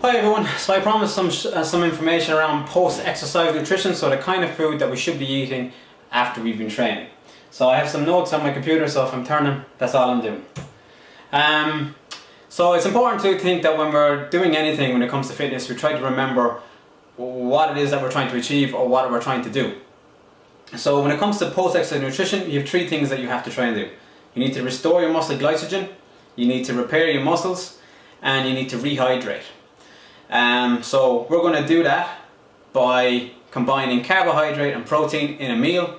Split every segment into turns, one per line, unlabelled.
Hi everyone, so I promised some information around post-exercise nutrition, so the kind of food that we should be eating after we've been training. So I have some notes on my computer, so if I'm turning, that's all I'm doing. So it's important to think that when we're doing anything when it comes to fitness, we try to remember what it is that we're trying to achieve or what we're trying to do. So when it comes to post-exercise nutrition, you have three things that you have to try and do. You need to restore your muscle glycogen, you need to repair your muscles, and you need to rehydrate. So we're going to do that by combining carbohydrate and protein in a meal,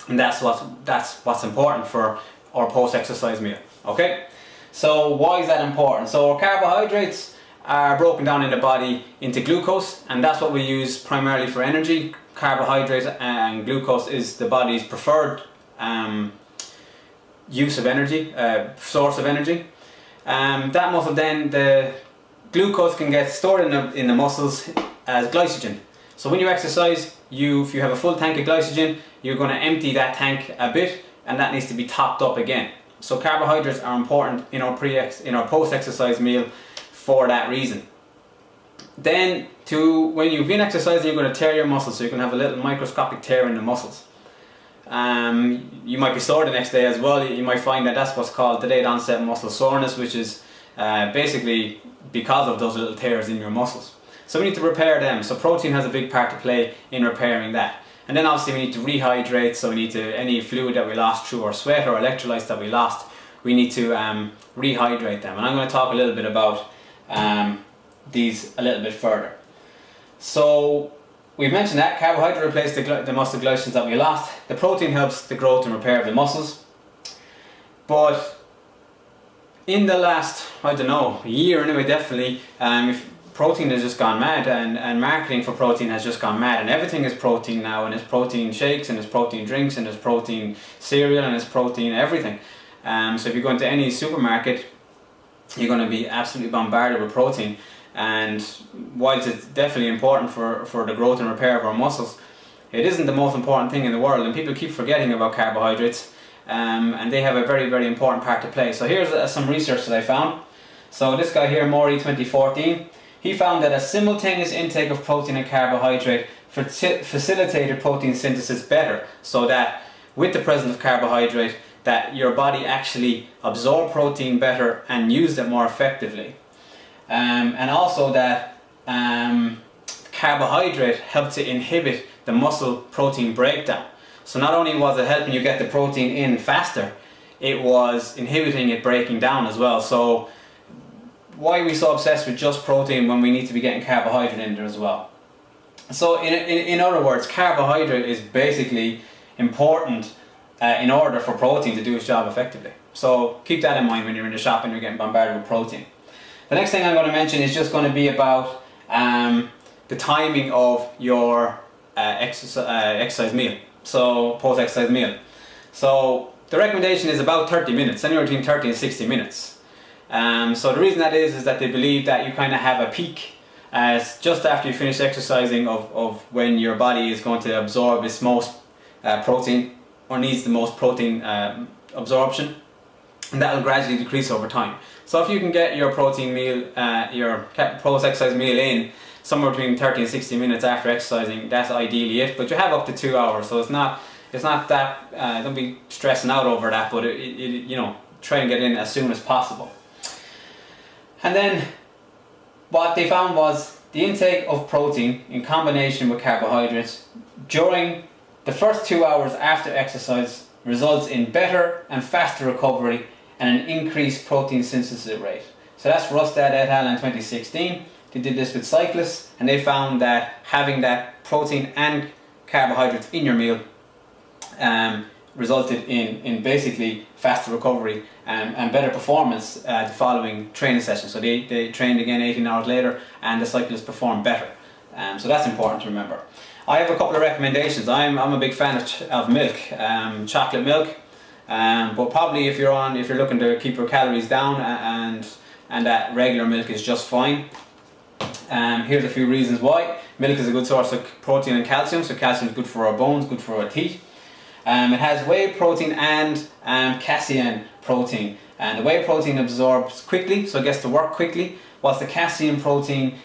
and that's what's important for our post-exercise meal. Okay, so why is that important? So our carbohydrates are broken down in the body into glucose, and that's what we use primarily for energy. Carbohydrates and glucose is the body's preferred use of energy, source of energy. That muscle then, the glucose can get stored in the muscles as glycogen. So when you exercise, if you have a full tank of glycogen, you're going to empty that tank a bit, and that needs to be topped up again. So carbohydrates are important in our post-exercise meal for that reason. Then when you've been exercising, you're going to tear your muscles, so you can have a little microscopic tear in the muscles. You might be sore the next day as well. You might find that that's what's called delayed onset muscle soreness, which is basically because of those little tears in your muscles. So we need to repair them. So protein has a big part to play in repairing that. And then obviously we need to rehydrate, so we need to, any fluid that we lost through our sweat or electrolytes that we lost, we need to rehydrate them. And I'm going to talk a little bit about these a little bit further. So we've mentioned that carbohydrate replaces the muscle glycogen that we lost. The protein helps the growth and repair of the muscles. But in the last, I don't know, year anyway, definitely, if protein has just gone mad, and marketing for protein has just gone mad, and everything is protein now, and it's protein shakes, and it's protein drinks, and it's protein cereal, and it's protein everything. So if you go into any supermarket, you're going to be absolutely bombarded with protein. And whilst it's definitely important for the growth and repair of our muscles, it isn't the most important thing in the world, and people keep forgetting about carbohydrates. And they have a very, very important part to play. So here's some research that I found. So this guy here, Mori 2014, he found that a simultaneous intake of protein and carbohydrate facilitated protein synthesis better, so that with the presence of carbohydrate, that your body actually absorbed protein better and used it more effectively. And also that carbohydrate helped to inhibit the muscle protein breakdown. So not only was it helping you get the protein in faster, it was inhibiting it breaking down as well. So why are we so obsessed with just protein when we need to be getting carbohydrate in there as well? So in other words, carbohydrate is basically important in order for protein to do its job effectively. So keep that in mind when you're in the shop and you're getting bombarded with protein. The next thing I'm going to mention is just going to be about the timing of your exercise meal. So post-exercise meal. So the recommendation is about 30 minutes, anywhere between 30 and 60 minutes. So the reason that is that they believe that you kind of have a peak just after you finish exercising of when your body is going to absorb its most protein, or needs the most protein absorption, and that will gradually decrease over time. So if you can get your protein meal, your post-exercise meal in somewhere between 30 and 60 minutes after exercising, that's ideally it. But you have up to 2 hours, so it's not that. Don't be stressing out over that. But you know, try and get in as soon as possible. And then what they found was the intake of protein in combination with carbohydrates during the first 2 hours after exercise results in better and faster recovery and an increased protein synthesis rate. So that's Rustad et al. In 2016. They did this with cyclists, and they found that having that protein and carbohydrates in your meal resulted in basically faster recovery and better performance the following training session. So they trained again 18 hours later, and the cyclists performed better. So that's important to remember. I have a couple of recommendations. I'm a big fan of milk, chocolate milk, but probably if you're looking to keep your calories down and that regular milk is just fine. Here's a few reasons why. Milk is a good source of protein and calcium, so calcium is good for our bones, good for our teeth. It has whey protein and casein protein, And the whey protein absorbs quickly, so it gets to work quickly, whilst the casein protein,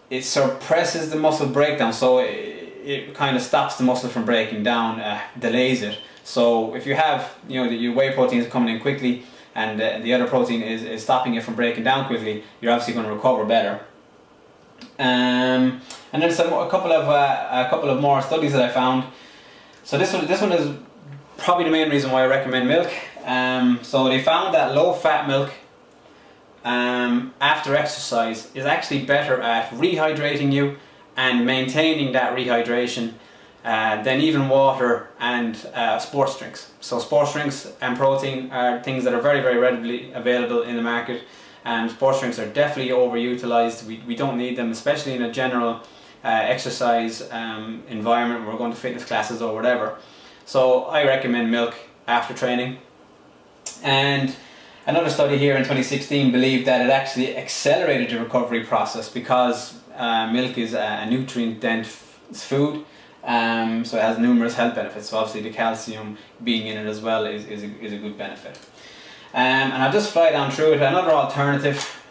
it suppresses the muscle breakdown, so it kind of stops the muscle from breaking down, delays it. So if you have, your whey protein is coming in quickly, and the other protein is stopping it from breaking down quickly, you're obviously going to recover better. And then a couple of more studies that I found. So this one is probably the main reason why I recommend milk. So they found that low-fat milk after exercise is actually better at rehydrating you and maintaining that rehydration than even water and sports drinks. So sports drinks and protein are things that are very, very readily available in the market. Sports drinks are definitely overutilized. We don't need them, especially in a general exercise environment where we're going to fitness classes or whatever. So I recommend milk after training. And another study here in 2016 believed that it actually accelerated the recovery process because milk is a nutrient-dense food. So it has numerous health benefits. So obviously the calcium being in it as well is a good benefit. And I'll just fly down through it. Another alternative,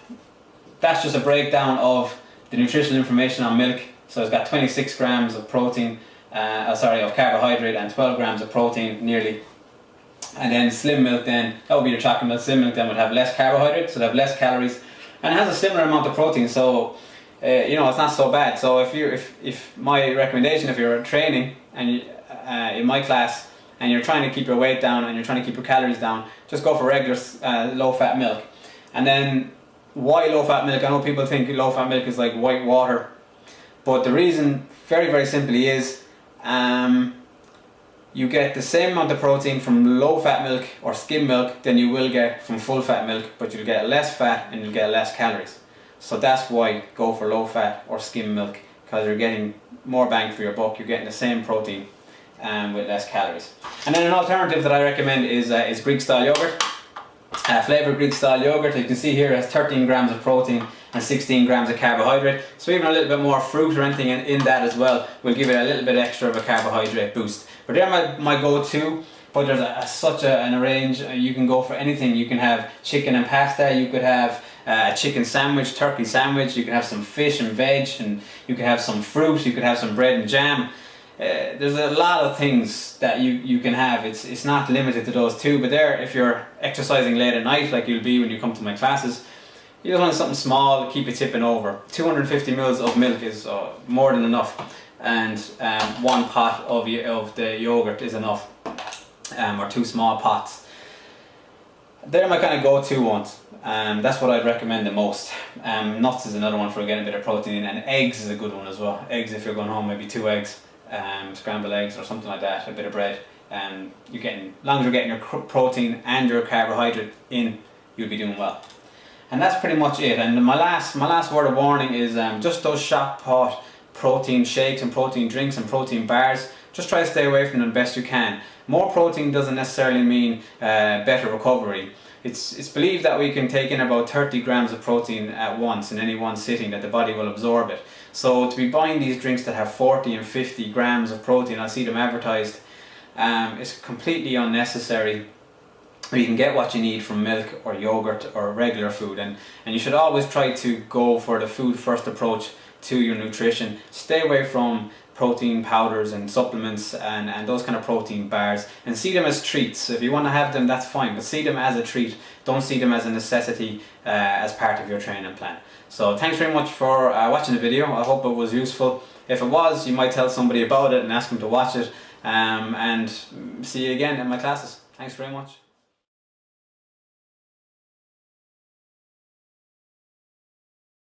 that's just a breakdown of the nutritional information on milk. So it's got 26 grams of protein, of carbohydrate, and 12 grams of protein nearly. And then slim milk, then that would be the chocolate milk. Slim milk then would have less carbohydrate, so they have less calories, and it has a similar amount of protein. So it's not so bad. So if my recommendation, if you're training and in my class, and you're trying to keep your weight down and you're trying to keep your calories down, just go for regular low-fat milk. And then why low-fat milk? I know people think low-fat milk is like white water, but the reason, very, very simply, is you get the same amount of protein from low-fat milk or skim milk than you will get from full-fat milk, but you'll get less fat and you'll get less calories. So that's why go for low-fat or skim milk, because you're getting more bang for your buck. You're getting the same protein with less calories. And then an alternative that I recommend is Greek style yogurt. Flavoured Greek style yogurt, you can see here, has 13 grams of protein and 16 grams of carbohydrate. So even a little bit more fruit or anything in that as well will give it a little bit extra of a carbohydrate boost. But they're my go-to. But there's such an range. You can go for anything. You can have chicken and pasta. You could have a chicken sandwich, turkey sandwich. You can have some fish and veg, and you can have some fruit. You could have some bread and jam. There's a lot of things that you can have. It's not limited to those two, but there, if you're exercising late at night like you'll be when you come to my classes, you just want something small, keep it tipping over. 250 mils of milk is more than enough, and one pot of the yogurt is enough, or 2 small pots. They're my kind of go-to ones. That's what I'd recommend the most. Nuts is another one for getting a bit of protein in, and eggs is a good one as well. Eggs, if you're going home, maybe 2 eggs. Scrambled eggs or something like that, a bit of bread. As long as you're getting your protein and your carbohydrate in, you'll be doing well. And that's pretty much it. And my last word of warning is just those shop pot protein shakes and protein drinks and protein bars. Just try to stay away from them the best you can. More protein doesn't necessarily mean better recovery. It's believed that we can take in about 30 grams of protein at once in any one sitting, that the body will absorb it. So to be buying these drinks that have 40 and 50 grams of protein, I see them advertised, it's completely unnecessary. You can get what you need from milk or yogurt or regular food, and you should always try to go for the food first approach to your nutrition. Stay away from protein powders and supplements and those kind of protein bars, and see them as treats. If you want to have them, that's fine, but see them as a treat. Don't see them as a necessity as part of your training plan. So thanks very much for watching the video. I hope it was useful. If it was, you might tell somebody about it and ask them to watch it, and see you again in my classes. Thanks very much.